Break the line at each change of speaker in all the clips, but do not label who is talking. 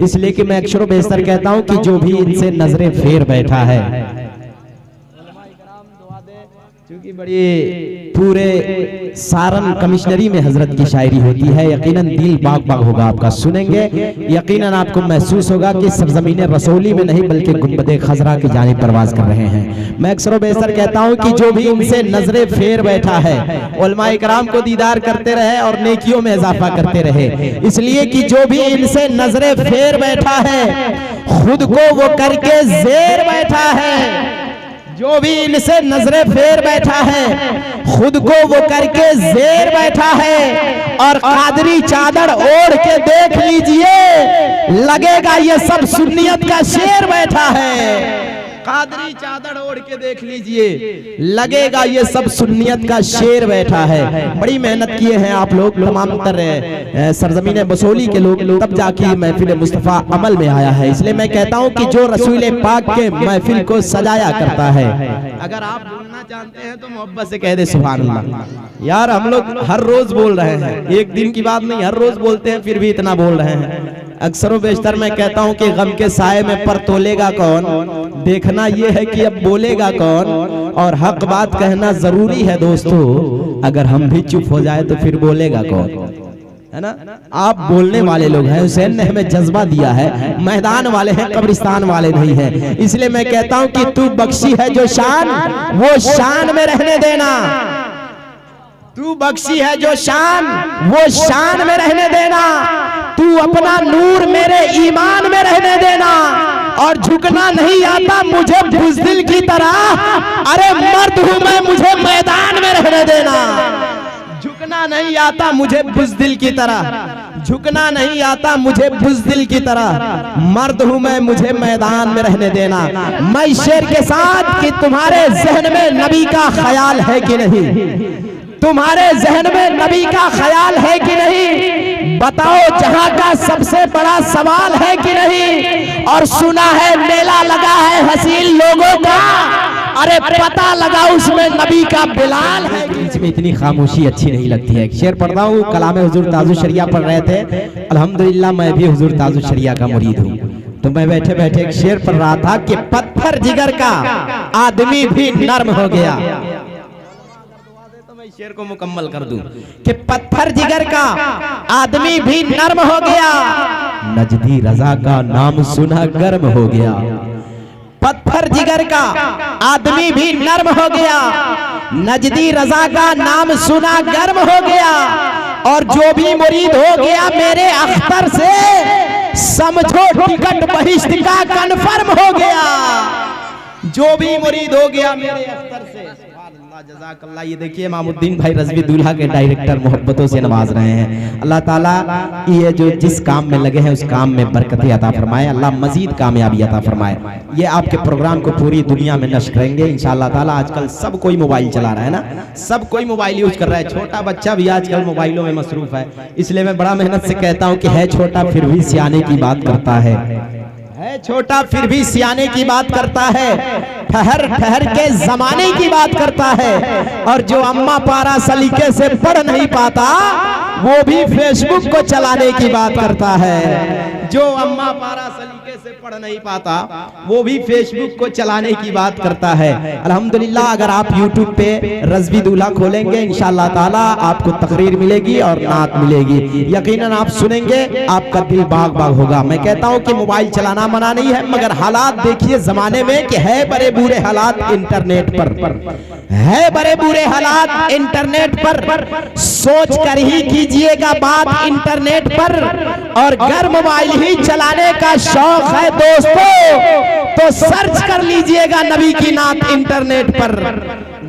इसलिए कि मैं अक्सर बेशतर कहता हूं कि जो भी इनसे नजरें फेर बैठा है, क्योंकि बड़ी पूरे सारन कमिश्नरी में हजरत की शायरी होती है, यकीनन दिल बाग बाग होगा आपका, सुनेंगे यकीनन आपको महसूस होगा कि सरजमीन रसौली में नहीं बल्कि गुंबदे खजरा की जानिब परवाज कर रहे हैं। मैं अक्सर बेशतर कहता हूं कि जो भी इनसे नजरें फेर बैठा है, उलमाए किराम को दीदार करते रहे और नेकियों में इजाफा करते रहे, इसलिए कि जो भी इनसे नजरें फेर बैठा है खुद को वो करके जेर बैठा है। जो भी इनसे नजरें फेर बैठा है खुद को वो करके जेर बैठा है, और कादरी चादर ओढ़ के देख लीजिए लगेगा ये सब सुन्नियत का शेर बैठा है। कादरी चादर ओढ़ के देख लीजिए लगेगा ये सब सुन्नियत का शेर बैठा है। बड़ी मेहनत किए हैं आप लोग तमाम सरजमीन बसोली के लोग, तब जाके महफिल मुस्तफ़ा अमल में आया है। इसलिए मैं कहता हूं कि जो रसूल पाक के महफिल को सजाया करता है, अगर आप बोलना जानते हैं तो मोहब्बत से कह दे सुभान अल्लाह। यार हम लोग हर रोज बोल रहे हैं, एक दिन की बात नहीं, हर रोज बोलते हैं, फिर भी इतना बोल रहे हैं। अक्सर बेशतर मैं कहता हूं कि गम के साए में पर तोलेगा कौन, देखना यह है कि अब बोलेगा कौन, और हक बात कहना जरूरी है दोस्तों, अगर हम भी चुप हो जाए तो फिर बोलेगा कौन, है ना। आप बोलने वाले लोग हैं, हुसैन ने हमें जज्बा दिया है, मैदान वाले हैं, कब्रिस्तान वाले नहीं है। इसलिए मैं कहता हूं कि तू बख्शी है जो शान, वो शान में रहने देना। तू बख्शी है जो शान, वो शान में रहने देना। तू अपना नूर मेरे ईमान में रहने देना, और झुकना नहीं आता मुझे बुज़दिल की तरह, अरे मर्द हूं मैं, मुझे मैदान में रहने देना। झुकना नहीं आता मुझे बुज़दिल की तरह, झुकना नहीं आता मुझे बुज़दिल की तरह, मर्द हूं मैं, मुझे मैदान में रहने देना। मैं शेर के साथ कि तुम्हारे जहन में नबी का ख्याल है कि नहीं, तुम्हारे जहन में नबी का ख्याल है कि नहीं, बताओ जहां का सबसे बड़ा सवाल है कि नहीं। और सुना है मेला लगा है हसीन लोगों का, अरे पता लगा उसमें नबी का बिलाल है। बीच में इतनी खामोशी अच्छी नहीं लगती है। शेर पढ़ता हूँ, कलाम हुजूर ताजुश शरिया पढ़ रहे थे, अल्हम्दुलिल्लाह मैं भी हुजूर ताजुश शरिया का मुरीद हूँ, तो मैं बैठे बैठे एक शेर पढ़ रहा था कि पत्थर जिगर का आदमी भी नर्म हो गया। शेर को मुकम्मल कर दूं कि पत्थर जिगर का आदमी भी नर्म हो गया, नजदी रजा का नाम सुना गर्म हो गया। पत्थर जिगर का आदमी भी नर्म हो गया, नजदी रजा का नाम सुना गर्म हो गया। और जो भी मुरीद हो गया मेरे अख्तर से, समझो टिकट बहिश्त का कन्फर्म हो गया। जो भी मुरीद हो गया मेरे अख्तर से, जज़ाकल्लाह। ये देखिए मामुद्दीन भाई रज़वी दूल्हा के डायरेक्टर मोहब्बतों से नवाज रहे हैं। अल्लाह ताला ये जो जिस काम में लगे हैं उस काम में बरकतें अता फरमाए, अल्लाह मजीद कामयाबी अता फरमाए। ये आपके प्रोग्राम को पूरी दुनिया में नश्र करेंगे इंशाअल्लाह ताला। आजकल सब कोई मोबाइल चला रहा है ना, सब कोई मोबाइल यूज कर रहा है, छोटा बच्चा भी आजकल मोबाइलों में मसरूफ है। इसलिए मैं बड़ा मेहनत से कहता हूँ कि है छोटा फिर भी सियाने की बात करता है छोटा फिर भी सियाने की बात करता है, ठहर ठहर के जमाने की बात करता है। और जो अम्मा पारा सलीके से पढ़ नहीं पाता वो भी फेसबुक को चलाने की बात करता है। जो अम्मा पारा सलीके से पढ़ नहीं पाता वो भी फेसबुक को चलाने की बात करता है। अल्हम्दुलिल्लाह अगर आप यूट्यूब पे रज़वी दूल्हा खोलेंगे इंशाअल्लाह ताला आपको तकरीर मिलेगी और नात मिलेगी, यकीनन आप सुनेंगे, आपका दिल बाग बाग होगा। मैं कहता हूँ कि मोबाइल चलाना मना नहीं है, मगर हालात देखिए जमाने में कि है बड़े बुरे हालात इंटरनेट पर, है बड़े बुरे हालात इंटरनेट पर। सोच कर ही कीजिएगा बात इंटरनेट पर, और घर मोबाइल ही चलाने का शौक है दोस्तों तो सर्च कर लीजिएगा नबी की नात इंटरनेट पर।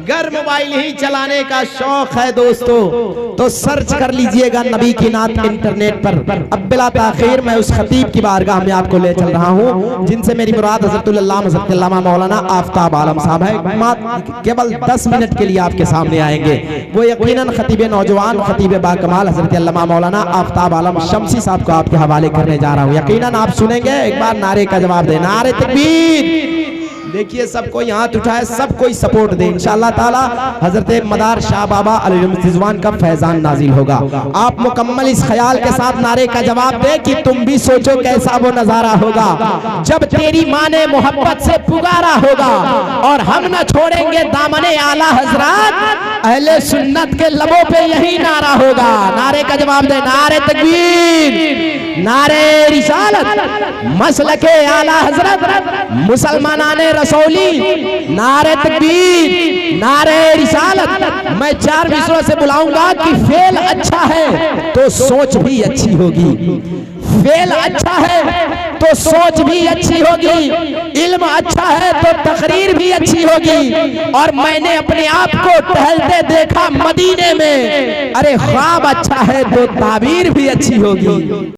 घर मोबाइल ही चलाने का शौक है दोस्तों तो सर्च कर लीजिएगा नबी की नात इंटरनेट पर। अब बिला ताखीर मैं उस खतीब की बारगाह में आपको ले चल रहा हूँ जिनसे मेरी मुराद हज़रतुल अल्लामा मौलाना आफ्ताब आलम साहब है। केवल 10 मिनट के लिए आपके सामने आएंगे। वो यकीनन खतीब नौजवान, खतीब बाकमाल हज़रत अल्लामा मौलाना आफ्ताब आलम शमसी साहब को आपके हवाले करने जा रहा हूँ। यकीनन आप सुनेंगे, एक बार नारे का जवाब देना, नारे तकबीर। देखिए सब कोई हाथ उठाए, सब कोई सपोर्ट दे। इंशाअल्लाह ताला हजरत मदार शाह बाबा अलैहिस्सलाम का फैजान नाजिल होगा। आप मुकम्मल इस ख्याल के साथ नारे का जवाब दे कि तुम भी सोचो कैसा वो नजारा होगा जब तेरी माँ ने मोहब्बत से पुकारा होगा। और हम न छोड़ेंगे दामने आला हजरत, अहले सुन्नत के लबों पे यही नारा होगा। नारे का जवाब दे। नारे तकबीर, नारे रिसालत, मसलके आला हजरत, मुसलमानाने रसूली, नारे तकबीर, नारे रिसालत। मैं 4 मिसरों से बुलाऊंगा कि फेल अच्छा है तो सोच भी अच्छी होगी, फेल अच्छा है तो सोच भी अच्छी होगी, इल्म अच्छा है तो तकरीर भी अच्छी होगी। और मैंने अपने आप को टहलते देखा मदीने में, अरे ख्वाब अच्छा है तो ताबीर भी अच्छी होगी।